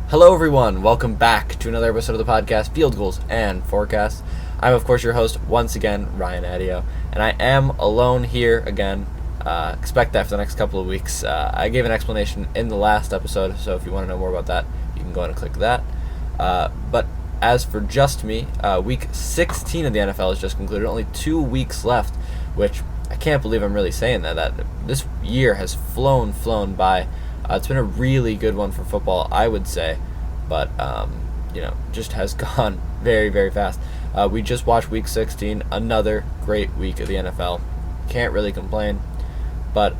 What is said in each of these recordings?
Hello, everyone. Welcome back to another episode of the podcast, Field Goals and Forecasts. I'm, of course, your host once again, Ryan Adio, and I am alone here again. Expect that for the next couple of weeks. I gave an explanation in the last episode, so if you want to know more about that, you can go and click that. But as for just me, week 16 of the NFL has just concluded. Only 2 weeks left, which I can't believe I'm really saying that this year has flown by. It's been a really good one for football, I would say, but just has gone very, very fast. We just watched Week 16, another great week of the NFL. Can't really complain, but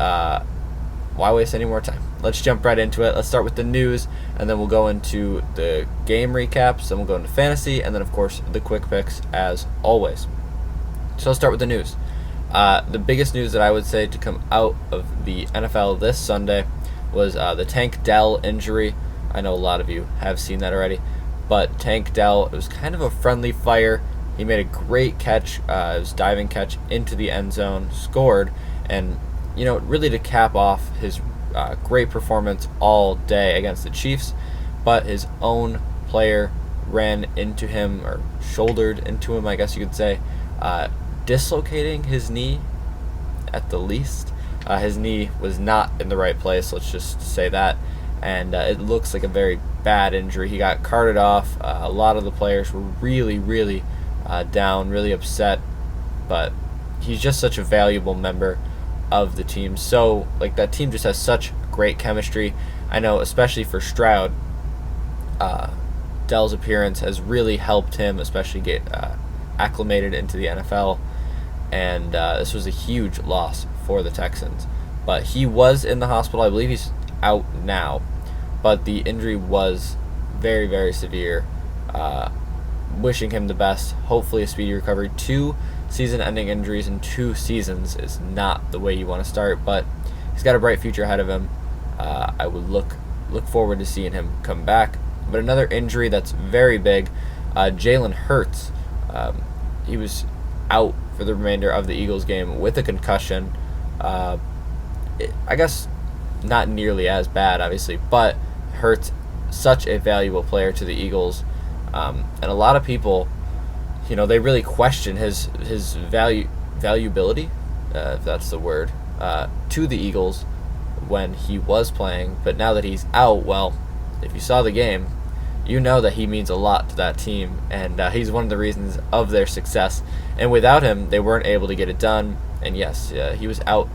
why waste any more time? Let's jump right into it. Let's start with the news, and then we'll go into the game recaps, then we'll go into fantasy, and then, of course, the quick picks, as always. So let's start with the news. The biggest news that I would say to come out of the NFL this Sunday was the Tank Dell injury. I know a lot of you have seen that already, but Tank Dell, it was kind of a friendly fire. He made a great catch, it was a diving catch into the end zone, scored, and really to cap off his great performance all day against the Chiefs, but his own player ran into him, or shouldered into him, I guess you could say, dislocating his knee at the least. His knee was not in the right place, let's just say that, and it looks like a very bad injury. He got carted off. A lot of the players were really down, really upset, but he's just such a valuable member of the team. So, that team just has such great chemistry. I know, especially for Stroud, Dell's appearance has really helped him, especially get acclimated into the NFL, and this was a huge loss for the Texans. But he was in the hospital. I believe he's out now, but the injury was very, very severe. Wishing him the best. Hopefully a speedy recovery. 2 season-ending injuries in 2 seasons is not the way you want to start, but he's got a bright future ahead of him. I would look forward to seeing him come back. But another injury that's very big, Jalen Hurts. He was out for the remainder of the Eagles game with a concussion. I guess not nearly as bad, obviously, but Hurts, such a valuable player to the Eagles, and a lot of people, they really question his valuability, if that's the word, to the Eagles when he was playing. But now that he's out, well, if you saw the game, you know that he means a lot to that team, and he's one of the reasons of their success. And without him, they weren't able to get it done. And yes, he was out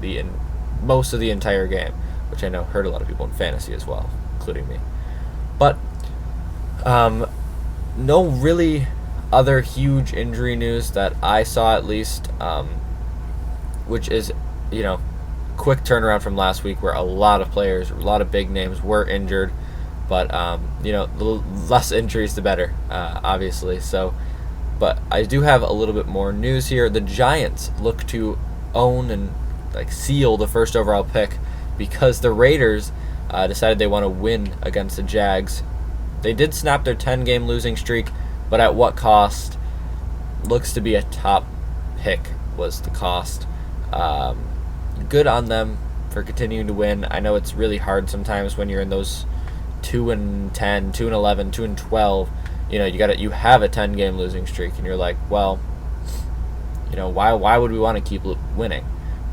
most of the entire game, which I know hurt a lot of people in fantasy as well, including me. But no really other huge injury news that I saw, at least, which is, quick turnaround from last week where a lot of players, a lot of big names were injured. But, the less injuries, the better, obviously. So, but I do have a little bit more news here. The Giants look to own and seal the first overall pick because the Raiders decided they want to win against the Jags. They did snap their 10-game losing streak, but at what cost? Looks to be a top pick was the cost. Good on them for continuing to win. I know it's really hard sometimes when you're in those 2-10, 2-11, 2-12. You have a 10-game losing streak, and you're like, well, why would we want to keep winning?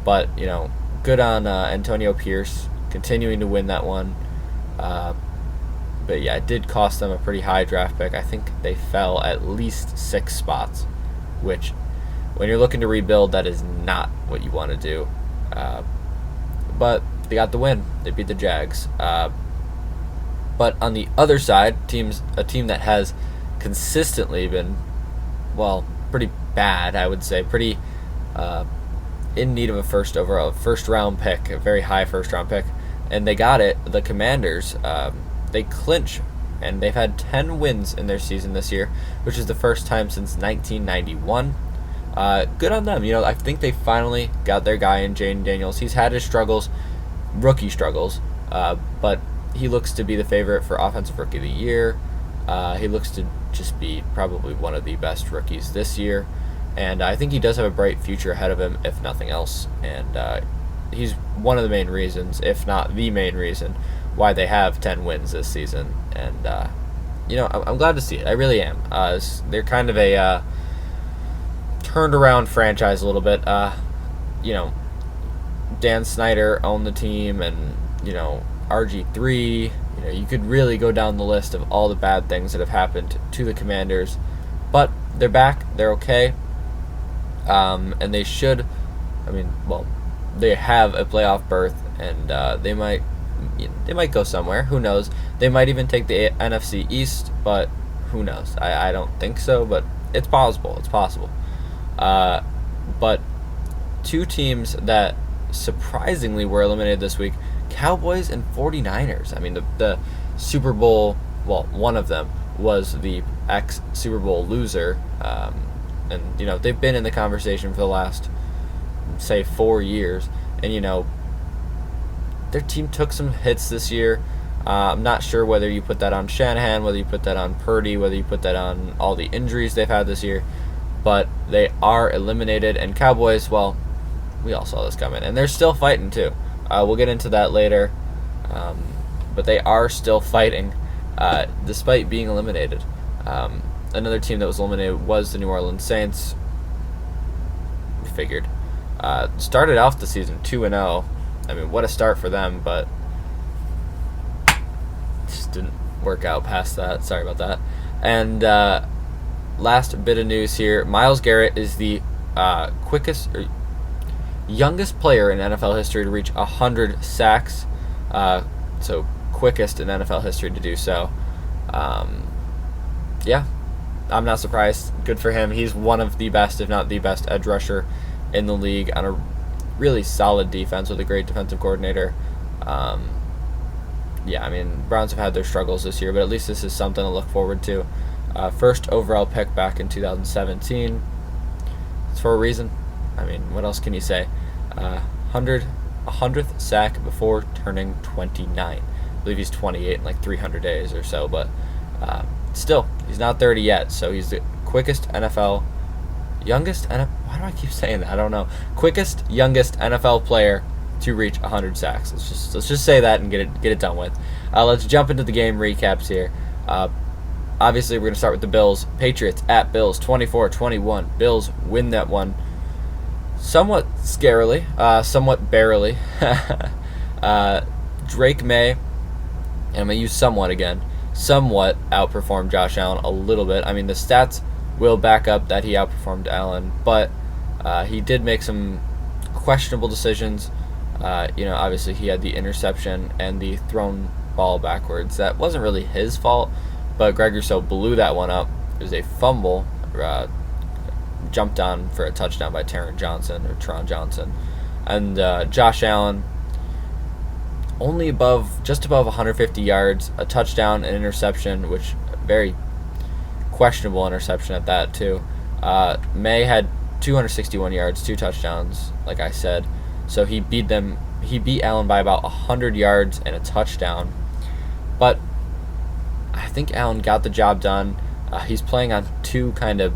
But good on Antonio Pierce continuing to win that one. But yeah, it did cost them a pretty high draft pick. I think they fell at least 6 spots, which, when you're looking to rebuild, that is not what you want to do. But they got the win. They beat the Jags. But on the other side, a team that has consistently been, pretty bad, I would say, pretty in need of a first-round pick, a very high first-round pick, and they got it. The Commanders, they clinch, and they've had 10 wins in their season this year, which is the first time since 1991. Good on them. I think they finally got their guy in Jane Daniels. He's had his struggles, rookie struggles, but he looks to be the favorite for Offensive Rookie of the Year. He looks to just be probably one of the best rookies this year, and I think he does have a bright future ahead of him, if nothing else. And he's one of the main reasons, if not the main reason, why they have 10 wins this season. And, I'm glad to see it. I really am. They're kind of a turned around franchise a little bit. Dan Snyder owned the team, and, RG3. You could really go down the list of all the bad things that have happened to the Commanders. But they're back. They're okay. And they should, they have a playoff berth, and they might go somewhere. Who knows? They might even take the NFC East, but who knows? I don't think so, but it's possible. It's possible. But two teams that surprisingly were eliminated this week, Cowboys and 49ers. I mean, the Super Bowl, one of them was the ex-Super Bowl loser, and, they've been in the conversation for the last, say, 4 years, and, their team took some hits this year. I'm not sure whether you put that on Shanahan, whether you put that on Purdy, whether you put that on all the injuries they've had this year, but they are eliminated, and Cowboys, we all saw this coming, and they're still fighting too. We'll get into that later, but they are still fighting despite being eliminated. Another team that was eliminated was the New Orleans Saints. We figured. Started off the season 2-0. I mean, what a start for them, but just didn't work out past that. Sorry about that. And last bit of news here. Myles Garrett is the youngest player in NFL history to reach 100 sacks. So quickest in NFL history to do so. Yeah, I'm not surprised. Good for him. He's one of the best, if not the best, edge rusher in the league on a really solid defense with a great defensive coordinator. Browns have had their struggles this year, but at least this is something to look forward to. First overall pick back in 2017. It's for a reason. What else can you say? 100th sack before turning 29. I believe he's 28 in like 300 days or so, but still, he's not 30 yet, so he's the quickest youngest why do I keep saying that? I don't know. Quickest, youngest NFL player to reach 100 sacks. Let's just say that and get it done with. Let's jump into the game recaps here. Obviously, we're going to start with the Bills. Patriots at Bills, 24-21. Bills win that one somewhat scarily, somewhat barely. Drake May, and I'm going to use somewhat again, somewhat outperformed Josh Allen a little bit. The stats will back up that he outperformed Allen, but he did make some questionable decisions. Obviously he had the interception and the thrown ball backwards. That wasn't really his fault, but Greg Rousseau blew that one up. It was a fumble, jumped on for a touchdown by Tron Johnson. And Josh Allen, just above 150 yards, a touchdown, an interception, which very questionable interception at that too. May had 261 yards, 2 touchdowns, like I said. So he beat Allen by about 100 yards and a touchdown. But I think Allen got the job done. He's playing on 2 kind of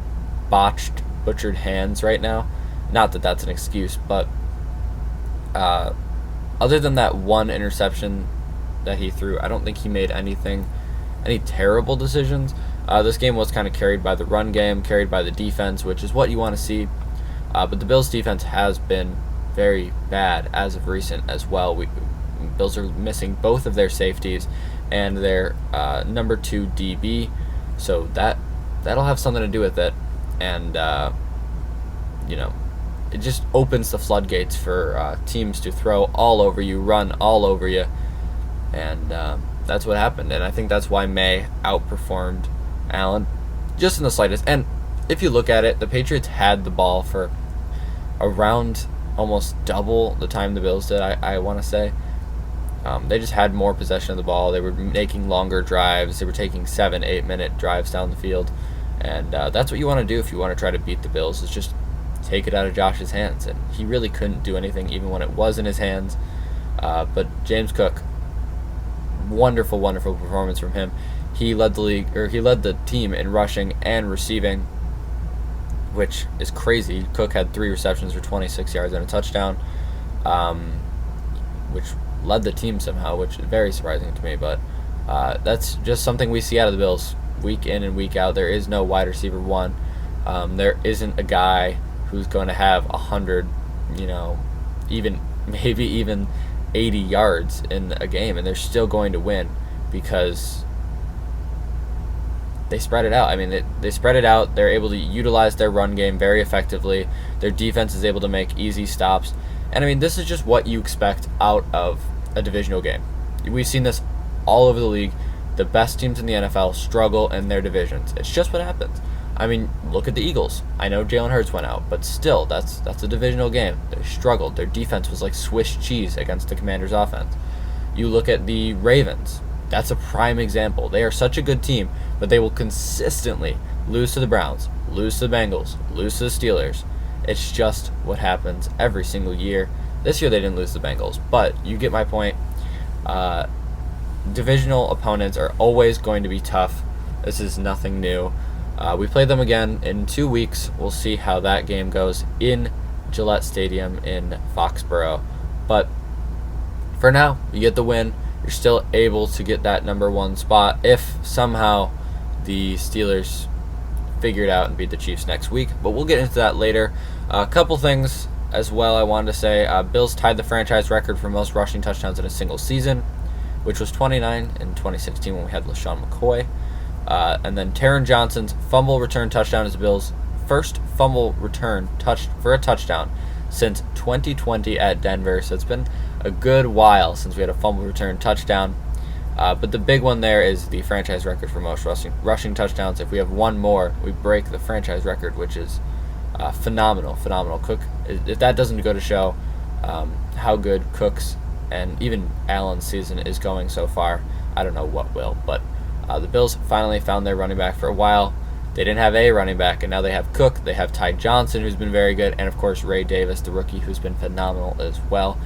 butchered hands right now. Not that that's an excuse, but other than that one interception that he threw, I don't think he made any terrible decisions. This game was kind of carried by the run game, carried by the defense, which is what you want to see. But the Bills' defense has been very bad as of recent as well. Bills are missing both of their safeties and their number 2 DB, so that'll have something to do with it. And it just opens the floodgates for teams to throw all over you, run all over you, and that's what happened. And I think that's why May outperformed Allen just in the slightest. And if you look at it, the Patriots had the ball for around almost double the time the Bills did, I want to say. They just had more possession of the ball. They were making longer drives. They were taking 7-8 minute drives down the field. And that's what you want to do if you want to try to beat the Bills, is just take it out of Josh's hands. And he really couldn't do anything even when it was in his hands. But James Cook, wonderful performance from him. He led the team in rushing and receiving, which is crazy. Cook had 3 receptions for 26 yards and a touchdown, which led the team somehow, which is very surprising to me. But that's just something we see out of the Bills week in and week out. There is no wide receiver one. There isn't a guy who's going to have 100, maybe even 80 yards in a game, and they're still going to win because they spread it out. I mean, they spread it out. They're able to utilize their run game very effectively. Their defense is able to make easy stops. And, I mean, this is just what you expect out of a divisional game. We've seen this all over the league. The best teams in the NFL struggle in their divisions. It's just what happens. I mean, look at the Eagles. I know Jalen Hurts went out, but still, that's a divisional game. They struggled. Their defense was like Swiss cheese against the Commanders' offense. You look at the Ravens. That's a prime example. They are such a good team, but they will consistently lose to the Browns, lose to the Bengals, lose to the Steelers. It's just what happens every single year. This year they didn't lose to the Bengals, but you get my point. Divisional opponents are always going to be tough. This is nothing new. We play them again in 2 weeks. We'll see how that game goes in Gillette Stadium in Foxborough. But for now, you get the win. You're still able to get that number 1 spot if somehow the Steelers figure it out and beat the Chiefs next week. But we'll get into that later. A couple things as well I wanted to say. Bills tied the franchise record for most rushing touchdowns in a single season, which was 29 in 2016 when we had LaShawn McCoy. And then Taron Johnson's fumble return touchdown is Bills' first fumble return for a touchdown since 2020 at Denver. So it's been a good while since we had a fumble return touchdown. But the big one there is the franchise record for most rushing touchdowns. If we have one more, we break the franchise record, which is phenomenal. Cook, if that doesn't go to show how good Cook's and even Allen's season is going so far, I don't know what will. But the Bills finally found their running back for a while. They didn't have a running back, and now they have Cook. They have Ty Johnson, who's been very good, and of course Ray Davis, the rookie, who's been phenomenal as well.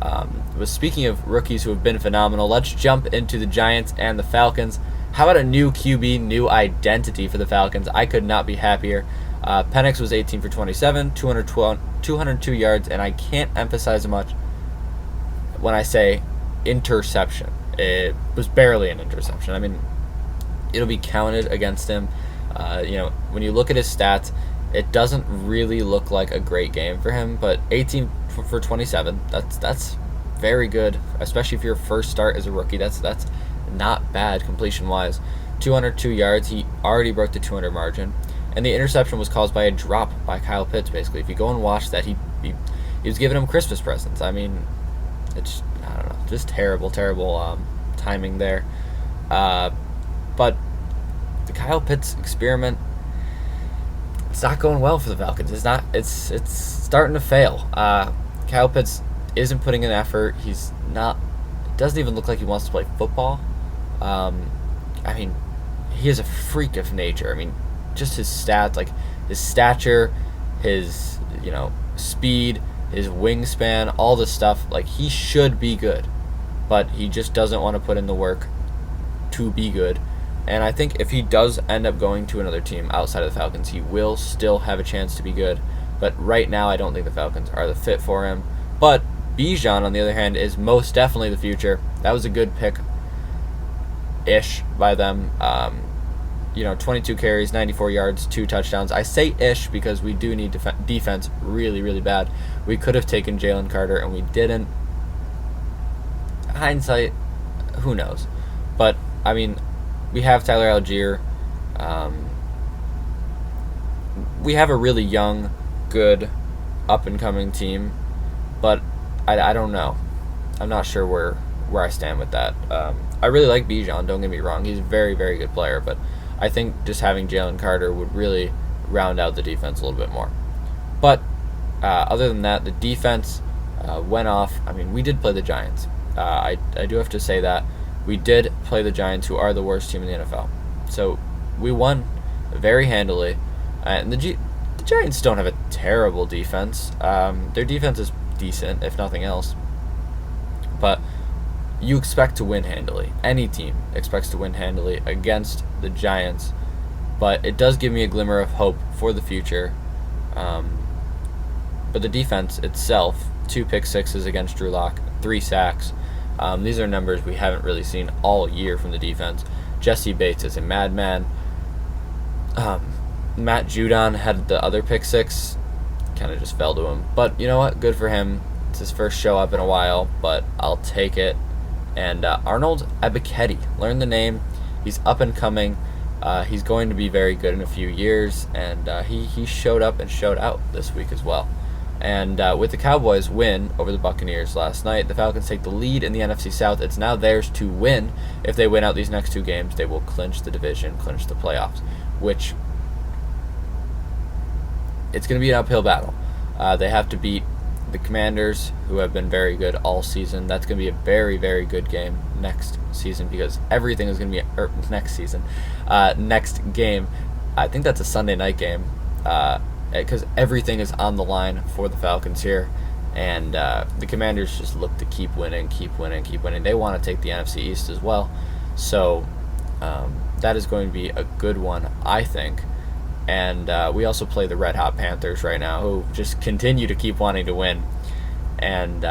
But speaking of rookies who have been phenomenal, let's jump into the Giants and the Falcons. How about a new QB, new identity for the Falcons? I could not be happier. Penix was 18 for 27, 202 yards, and I can't emphasize much when I say interception. It was barely an interception. I mean, it'll be counted against him. When you look at his stats, it doesn't really look like a great game for him, but 18 for 27, that's very good, especially if your first start as a rookie. That's not bad completion-wise. 202 yards, he already broke the 200 margin, and the interception was caused by a drop by Kyle Pitts, basically. If you go and watch that, he was giving him Christmas presents. I mean, it's, I don't know, just terrible timing there. But the Kyle Pitts experiment, it's not going well for the Falcons. It's starting to fail. Kyle Pitts isn't putting in effort. It doesn't even look like he wants to play football. I mean, he is a freak of nature. I mean, just his stats, like his stature, his speed, his wingspan, all this stuff. Like, he should be good, but he just doesn't want to put in the work to be good. And I think if he does end up going to another team outside of the Falcons, he will still have a chance to be good. But right now, I don't think the Falcons are the fit for him. But Bijan, on the other hand, is most definitely the future. That was a good pick-ish by them. 22 carries, 94 yards, 2 touchdowns. I say ish because we do need defense really, really bad. We could have taken Jalen Carter, and we didn't. Hindsight, who knows? But, I mean, we have Tyler Algier. We have a really young, good, up-and-coming team, but I don't know. I'm not sure where I stand with that. I really like Bijan, don't get me wrong. He's a very, very good player, but I think just having Jalen Carter would really round out the defense a little bit more. But other than that, the defense went off. I mean, we did play the Giants. I do have to say that. We did play the Giants, who are the worst team in the NFL. So we won very handily. And the Giants don't have a terrible defense. Their defense is decent, if nothing else. But you expect to win handily. Any team expects to win handily against the Giants. But it does give me a glimmer of hope for the future. But the defense itself, 2 pick sixes against Drew Lock, 3 sacks. These are numbers we haven't really seen all year from the defense. Jesse Bates is a madman. Matt Judon had the other pick six, kind of just fell to him. But you know what? Good for him. It's his first show up in a while, but I'll take it. And Arnold Ebiketie, learn the name. He's up and coming. He's going to be very good in a few years, and he showed up and showed out this week as well. And with the Cowboys' win over the Buccaneers last night, the Falcons take the lead in the NFC South. It's now theirs to win. If they win out these next two games, they will clinch the division, clinch the playoffs, which it's going to be an uphill battle. They have to beat the Commanders, who have been very good all season. That's going to be a very, very good game next season because everything is going to be next game. I think that's a Sunday night game because everything is on the line for the Falcons here, and the Commanders just look to keep winning. They want to take the NFC East as well, so that is going to be a good one, I think. And we also play the Red Hot Panthers right now, who just continue to keep wanting to win. And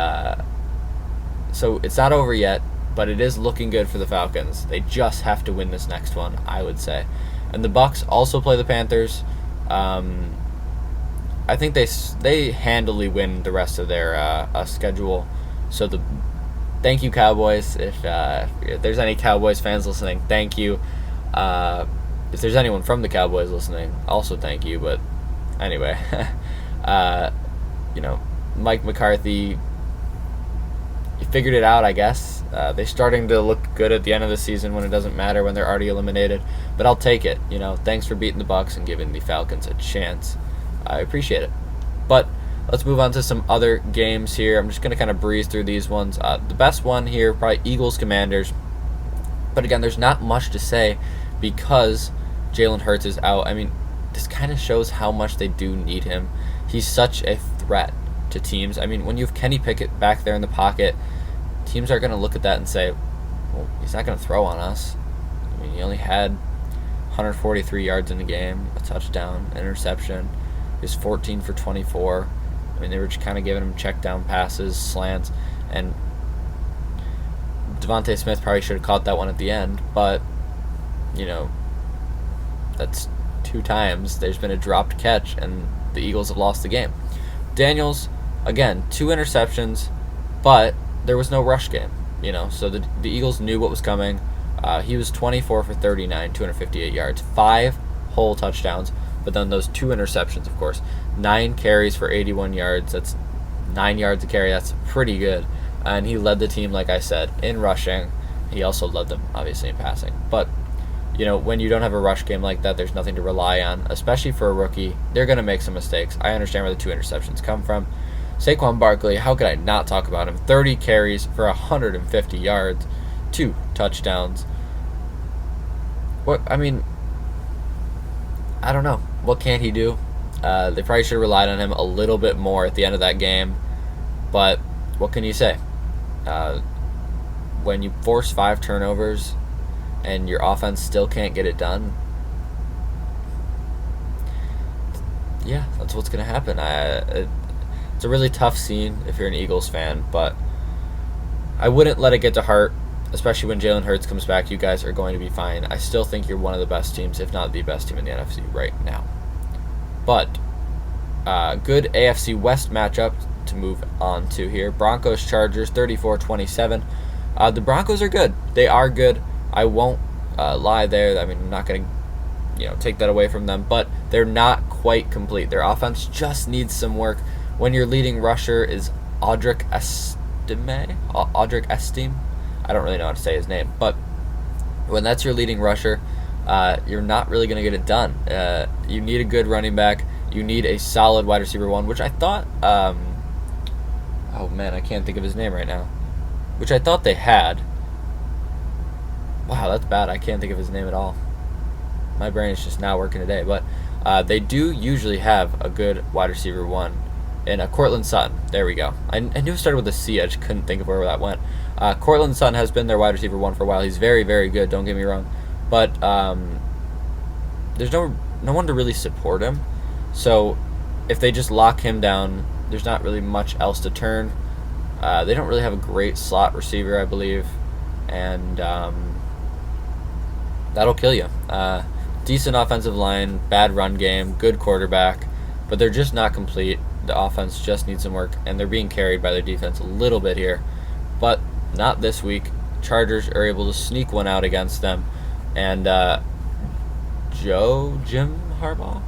so it's not over yet, but it is looking good for the Falcons. They just have to win this next one, I would say. And the Bucs also play the Panthers. I think they handily win the rest of their schedule. So thank you, Cowboys. If there's any Cowboys fans listening, thank you. If there's anyone from the Cowboys listening, also thank you. But anyway, Mike McCarthy, he figured it out, I guess. They're starting to look good at the end of the season when it doesn't matter, when they're already eliminated. But I'll take it. Thanks for beating the Bucs and giving the Falcons a chance. I appreciate it. But let's move on to some other games here. I'm just going to kind of breeze through these ones. The best one here, probably Eagles-Commanders. But again, there's not much to say because Jalen Hurts is out. I mean, this kind of shows how much they do need him. He's such a threat to teams. I mean, when you have Kenny Pickett back there in the pocket, teams are going to look at that and say, well, he's not going to throw on us. I mean, he only had 143 yards in the game, a touchdown, interception. He was 14 for 24. I mean, they were just kind of giving him check down passes, slants, and Devontae Smith probably should have caught that one at the end, but that's 2 times there's been a dropped catch and the Eagles have lost the game. Daniels, again, 2 interceptions, but there was no rush game, so the Eagles knew what was coming. He was 24 for 39, 258 yards, 5 whole touchdowns, but then those 2 interceptions, of course. 9 carries for 81 yards, that's 9 yards a carry, that's pretty good. And he led the team, like I said, in rushing. He also led them, obviously, in passing. But when you don't have a rush game like that, there's nothing to rely on, especially for a rookie. They're going to make some mistakes. I understand where the 2 interceptions come from. Saquon Barkley, how could I not talk about him? 30 carries for 150 yards, 2 touchdowns. I don't know. What can't he do? They probably should have relied on him a little bit more at the end of that game. But what can you say? When you force 5 turnovers and your offense still can't get it done, yeah, that's what's going to happen. It's a really tough scene if you're an Eagles fan, but I wouldn't let it get to heart, especially when Jalen Hurts comes back. You guys are going to be fine. I still think you're one of the best teams, if not the best team in the NFC right now. But good AFC West matchup to move on to here. Broncos-Chargers, 34-27. The Broncos are good. They are good. I won't lie there. I mean, I'm not going to take that away from them, but they're not quite complete. Their offense just needs some work. When your leading rusher is Audric Estime, I don't really know how to say his name, but when that's your leading rusher, you're not really going to get it done. You need a good running back. You need a solid wide receiver 1, which I thought, oh man, I can't think of his name right now, which I thought they had. Wow, that's bad. I can't think of his name at all. My brain is just not working today, but they do usually have a good wide receiver 1. And Cortland Sutton, there we go. I knew it started with a C, I just couldn't think of where that went. Cortland Sutton has been their wide receiver 1 for a while. He's very, very good, don't get me wrong. But there's no one to really support him. So if they just lock him down, there's not really much else to turn. They don't really have a great slot receiver, I believe, and that'll kill you. Decent offensive line, bad run game, good quarterback, but they're just not complete. The offense just needs some work, and they're being carried by their defense a little bit here, but not this week. Chargers are able to sneak one out against them, and Jim Harbaugh?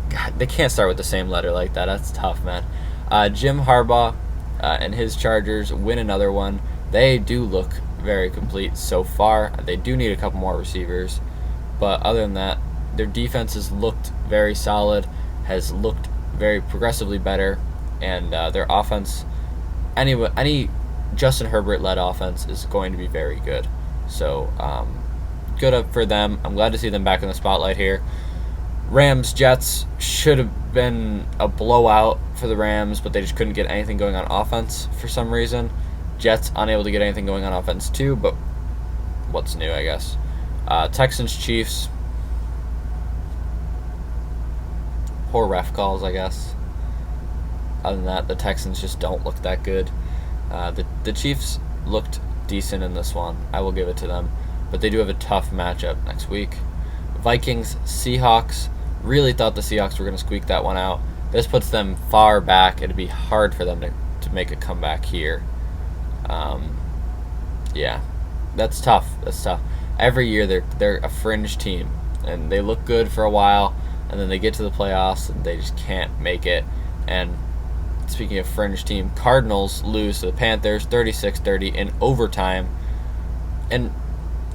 God, they can't start with the same letter like that. That's tough, man. Jim Harbaugh and his Chargers win another one. They do look very complete so far. They do need a couple more receivers, but other than that, their defense has looked very solid, has looked very progressively better, and their offense, any Justin Herbert-led offense, is going to be very good. So, good up for them. I'm glad to see them back in the spotlight here. Rams, Jets should have been a blowout for the Rams, but they just couldn't get anything going on offense for some reason. Jets unable to get anything going on offense too, but what's new, I guess. Texans, Chiefs. Poor ref calls, I guess. Other than that, the Texans just don't look that good. The Chiefs looked decent in this one. I will give it to them. But they do have a tough matchup next week. Vikings, Seahawks. Really thought the Seahawks were going to squeak that one out. This puts them far back. It'd be hard for them to make a comeback here. Yeah, that's tough. Every year they're a fringe team, and they look good for a while, and then they get to the playoffs and they just can't make it. And speaking of fringe team, Cardinals lose to the Panthers 36-30 in overtime. And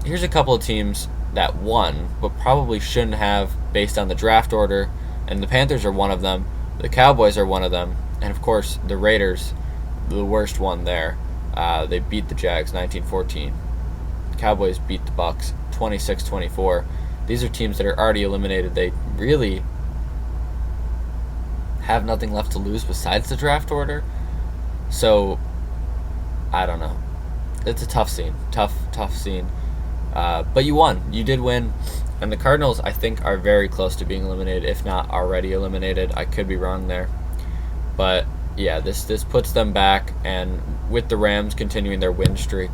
here's a couple of teams that won, but probably shouldn't have based on the draft order, and the Panthers are one of them, the Cowboys are one of them, and of course the Raiders, the worst one there. They beat the Jags 19-14. The Cowboys beat the Bucks 26-24. These are teams that are already eliminated. They really have nothing left to lose besides the draft order. So, I don't know. It's a tough scene. Tough scene. But you won. You did win. And the Cardinals, I think, are very close to being eliminated, if not already eliminated. I could be wrong there. But, yeah, this puts them back. And with the Rams continuing their win streak,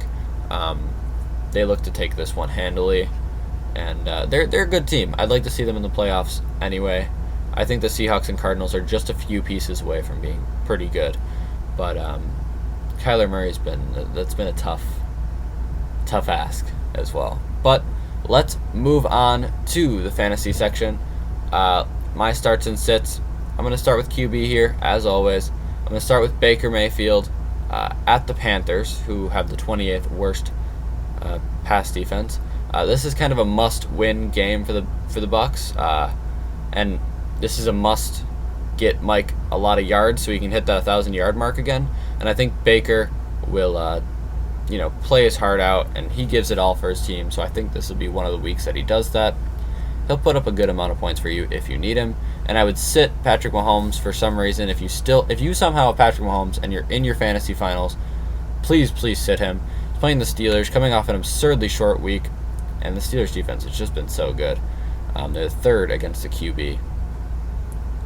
they look to take this one handily. And they're a good team. I'd like to see them in the playoffs anyway. I think the Seahawks and Cardinals are just a few pieces away from being pretty good. But Kyler Murray's been a tough ask as well. But let's move on to the fantasy section. My starts and sits. I'm going to start with QB here, as always. I'm going to start with Baker Mayfield at the Panthers, who have the 28th worst pass defense. This is kind of a must-win game for the Bucks, and this is a must get Mike a lot of yards so he can hit that 1,000-yard mark again. And I think Baker will, play his heart out, and he gives it all for his team. So I think this will be one of the weeks that he does that. He'll put up a good amount of points for you if you need him. And I would sit Patrick Mahomes for some reason. If you somehow have Patrick Mahomes and you're in your fantasy finals, please sit him. He's playing the Steelers, coming off an absurdly short week, and the Steelers defense has just been so good. They're third against the QB.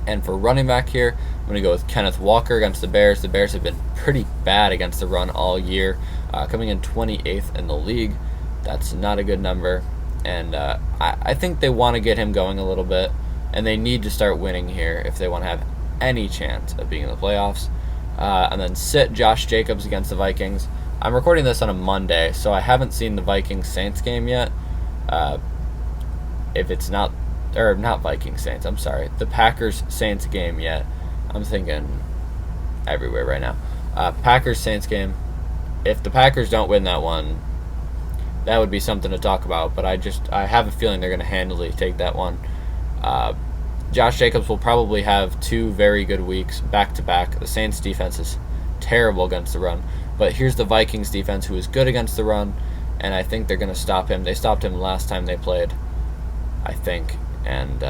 And for running back here, I'm going to go with Kenneth Walker against the Bears. The Bears have been pretty bad against the run all year, coming in 28th in the league. That's not a good number. And I think they want to get him going a little bit, and they need to start winning here if they want to have any chance of being in the playoffs. And then sit Josh Jacobs against the Vikings. I'm recording this on a Monday, so I haven't seen the Vikings-Saints game yet. If it's not Vikings-Saints, I'm sorry, the Packers-Saints game yet. I'm thinking everywhere right now. Packers-Saints game. If the Packers don't win that one, that would be something to talk about, but I have a feeling they're going to handily take that one. Josh Jacobs will probably have 2 very good weeks back-to-back. The Saints defense is terrible against the run, but here's the Vikings defense, who is good against the run, and I think they're going to stop him. They stopped him last time they played, I think, and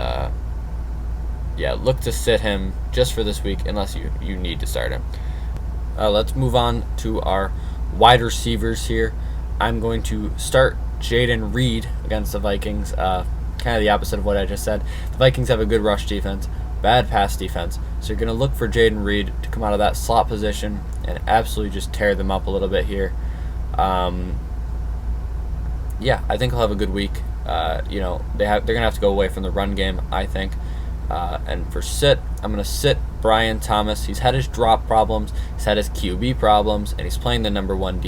look to sit him just for this week unless you need to start him. Let's move on to our wide receivers here. I'm going to start Jaden Reed against the Vikings. Kind of the opposite of what I just said. The Vikings have a good rush defense, bad pass defense, So you're going to look for Jaden Reed to come out of that slot position and absolutely just tear them up a little bit here. Yeah, I think he'll have a good week. They're going to have to go away from the run game, I think. And for sit, I'm going to sit Brian Thomas. He's had his drop problems, he's had his QB problems, and he's playing the number one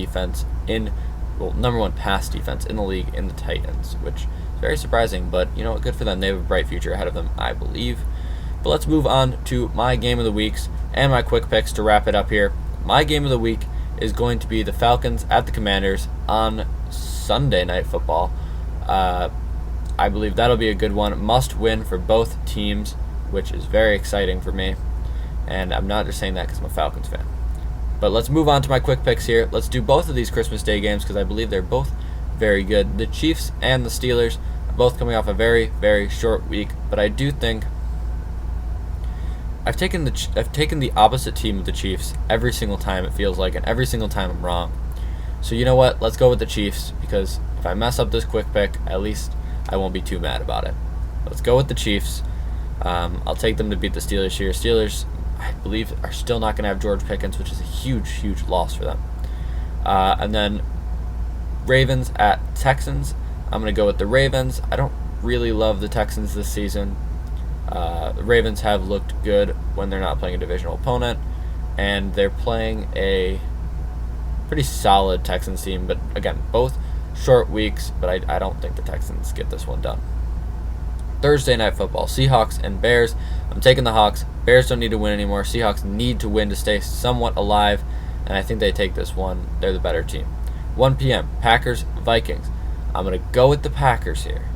pass defense in the league in the Titans, which is very surprising, but good for them. They have a bright future ahead of them, I believe. But let's move on to my game of the weeks and my quick picks to wrap it up here. My game of the week is going to be the Falcons at the Commanders on Sunday Night Football. I believe that'll be a good one. Must win for both teams, which is very exciting for me. And I'm not just saying that because I'm a Falcons fan. But let's move on to my quick picks here. Let's do both of these Christmas Day games because I believe they're both very good. The Chiefs and the Steelers are both coming off a very, very short week. But I do think I've taken the opposite team of the Chiefs every single time, it feels like, and every single time I'm wrong. So you know what? Let's go with the Chiefs because if I mess up this quick pick, at least I won't be too mad about it. Let's go with the Chiefs. I'll take them to beat the Steelers here. Steelers, I believe, are still not going to have George Pickens, which is a huge, huge loss for them. And then Ravens at Texans. I'm going to go with the Ravens. I don't really love the Texans this season. The Ravens have looked good when they're not playing a divisional opponent, and they're playing a pretty solid Texans team. But again, both short weeks, but I don't think the Texans get this one done. Thursday Night Football, Seahawks and Bears. I'm taking the Hawks. Bears don't need to win anymore. Seahawks need to win to stay somewhat alive, and I think they take this one. They're the better team. 1 p.m., Packers, Vikings. I'm going to go with the Packers here.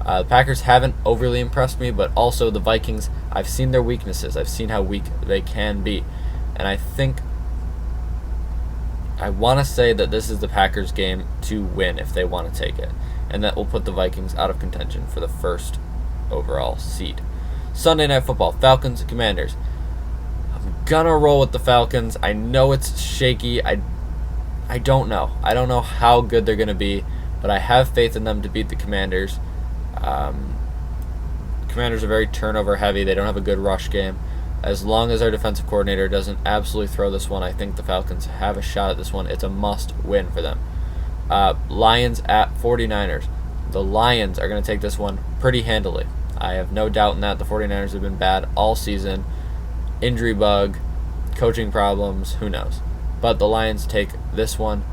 The Packers haven't overly impressed me, but also the Vikings, I've seen their weaknesses. I've seen how weak they can be, and I want to say that this is the Packers' game to win if they want to take it, and that will put the Vikings out of contention for the first overall seed. Sunday Night Football, Falcons, Commanders. I'm going to roll with the Falcons. I know it's shaky. I don't know. I don't know how good they're going to be, but I have faith in them to beat the Commanders. Commanders are very turnover heavy. They don't have a good rush game. As long as our defensive coordinator doesn't absolutely throw this one, I think the Falcons have a shot at this one. It's a must-win for them. Lions at 49ers. The Lions are going to take this one pretty handily. I have no doubt in that. The 49ers have been bad all season. Injury bug, coaching problems, who knows. But the Lions take this one,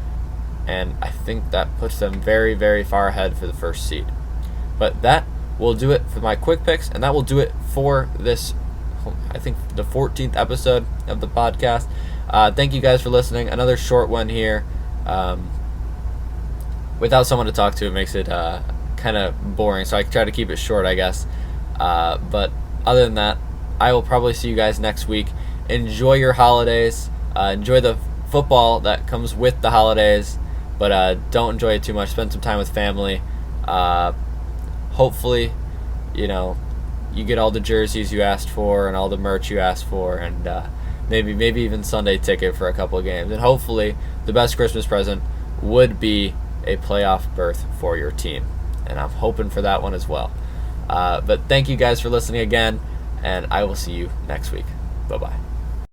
and I think that puts them very, very far ahead for the first seed. But that will do it for my quick picks, and that will do it for this, I think, the 14th episode of the podcast. Thank you guys for listening. Another short one here. Without someone to talk to, it makes it kind of boring, so I try to keep it short, I guess. But other than that, I will probably see you guys next week. Enjoy your holidays. Enjoy the football that comes with the holidays, but don't enjoy it too much. Spend some time with family. Hopefully, you get all the jerseys you asked for and all the merch you asked for, and maybe even Sunday ticket for a couple of games. And hopefully, the best Christmas present would be a playoff berth for your team, and I'm hoping for that one as well. But thank you guys for listening again, and I will see you next week. Bye-bye.